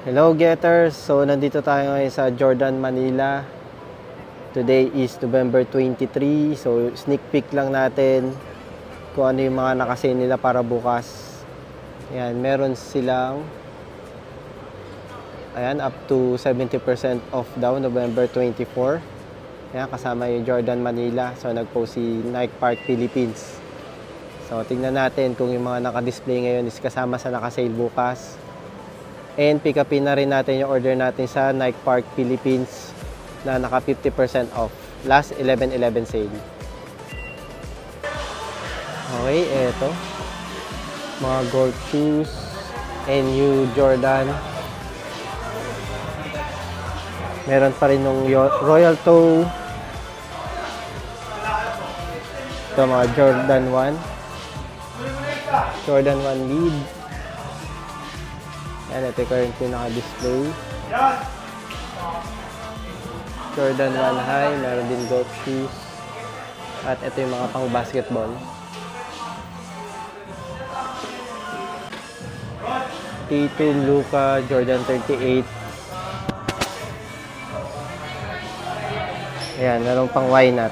Hello Getters! So nandito tayo ngayon sa Jordan, Manila. Today is November 23. So sneak peek lang natin kung ano yung mga nakasale nila para bukas. Ayan, meron silang up to 70% off daw November 24. Ayan, kasama yung Jordan, Manila. So nag-post si Nike Park Philippines. So tingnan natin kung yung mga naka-display ngayon is kasama sa nakasale bukas. And pick upin na rin natin yung order natin sa Nike Park Philippines na naka 50% off. Last 11/11 sale. Okay, eto. Mga golf shoes and new Jordan. Meron pa rin yung Royal Toe. Ito mga Jordan 1. Jordan 1 lead. Yan, ito currently naka-display. Jordan 1 high, meron din golf shoes. At ito yung mga pang basketball. T2 Luka, Jordan 38. Ayan, meron pang why not.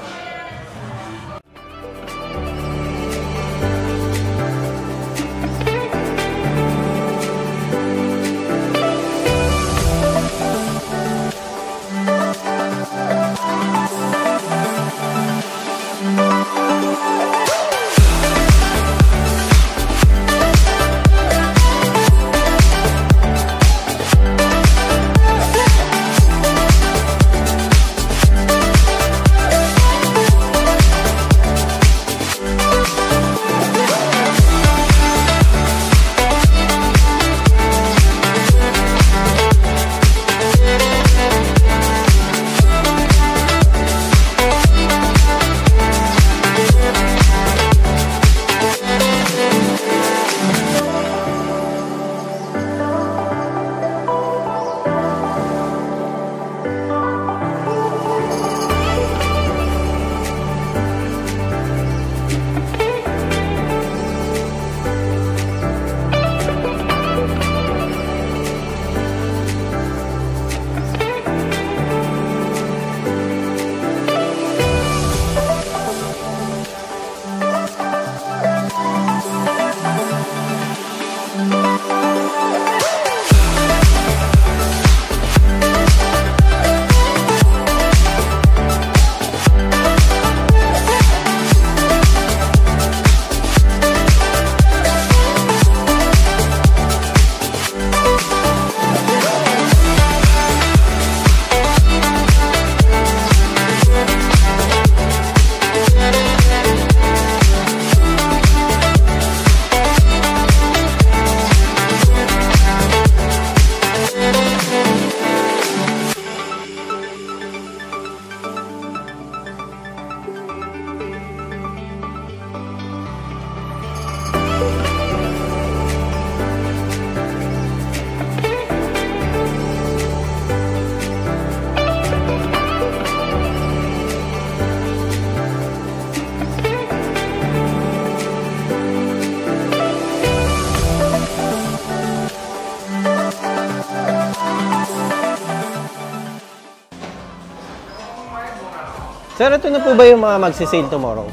Sir, ito na po ba yung mga magsisale tomorrow?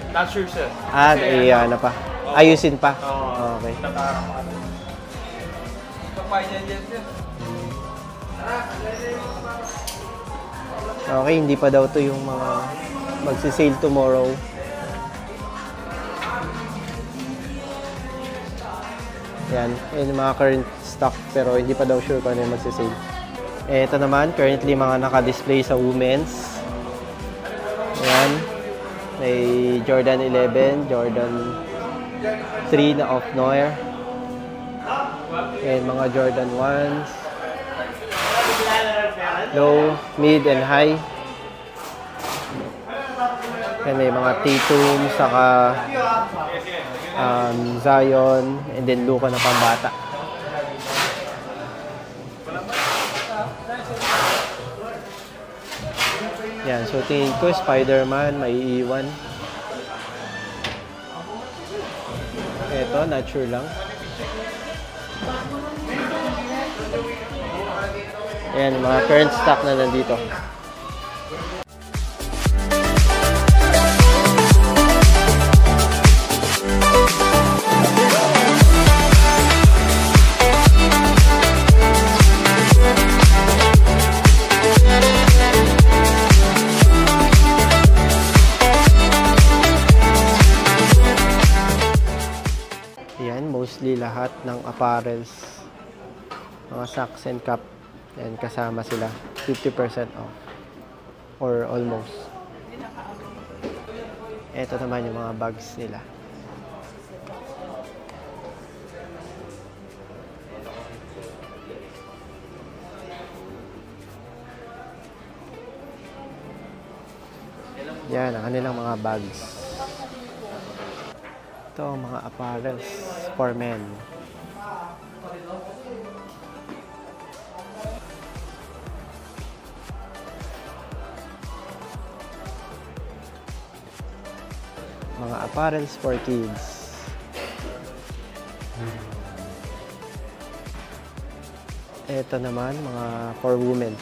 Not sure, sir. Na pa. Ayusin pa? Okay. Okay, hindi pa daw to yung mga magsisale tomorrow. Yan, yung mga current stock pero hindi pa daw sure kung ano yung magsisale. Ito naman, currently mga naka-display sa women's. Ayan, may Jordan 11, Jordan 3 na off-noir. And mga Jordan 1s. Low, mid, and high. And may mga Tatum, saka Zion, and then Luka na pambata. Yan, so tingin ko Spider-Man, may iiwan. Eto, not sure lang. Ayan, mga current stock na nandito. Ayan, mostly lahat ng apparels, mga socks and cap, and kasama sila 50% off or almost. Ito naman yung mga bags nila. Yan ang kanilang mga bags. Ito ang mga apparels for men. Mga apparels for kids. Ito naman, mga for women.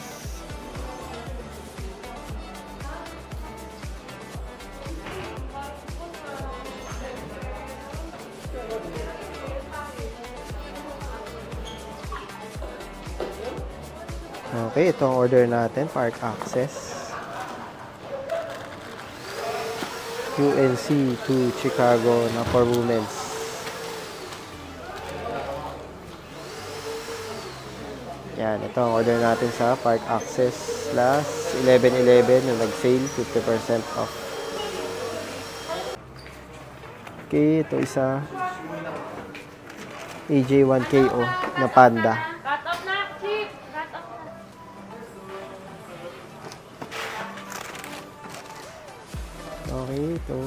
Okay, ito ang order natin, park access. UNC to Chicago na for women's. Yan, ito ang order natin sa park access last 11/11 na nag-sale, 50% off. Okay, ito isa AJ1KO na panda. Cut off na, Chip! Cut off na. Okay, ito.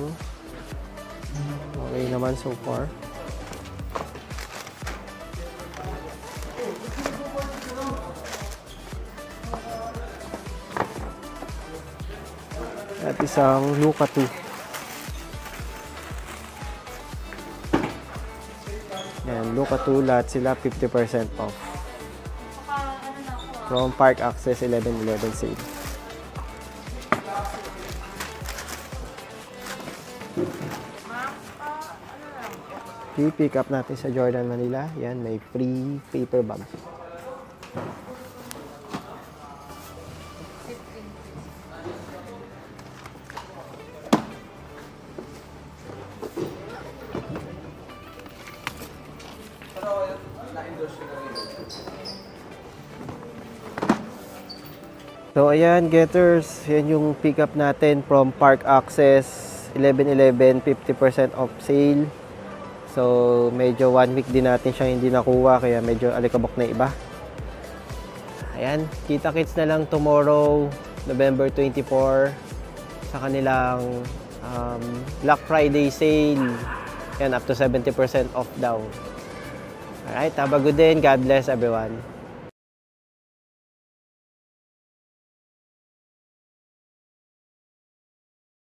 Okay naman so far. At isang Luka 2. Yan, Luka 2, lahat sila 50% off. From Park Access 11/11 sale. I-pick up natin sa Jordan Manila. Yan, may free paper bag. So ayan, getters, yan yung pick up natin from Park Access 11/11, 50% off sale. So medyo 1 week din natin siyang hindi nakuha, kaya medyo alikabok na iba. Ayan, kita-kits na lang tomorrow, November 24, sa kanilang Black Friday sale. Yan, up to 70% off daw. Alright, have a good day and God bless everyone.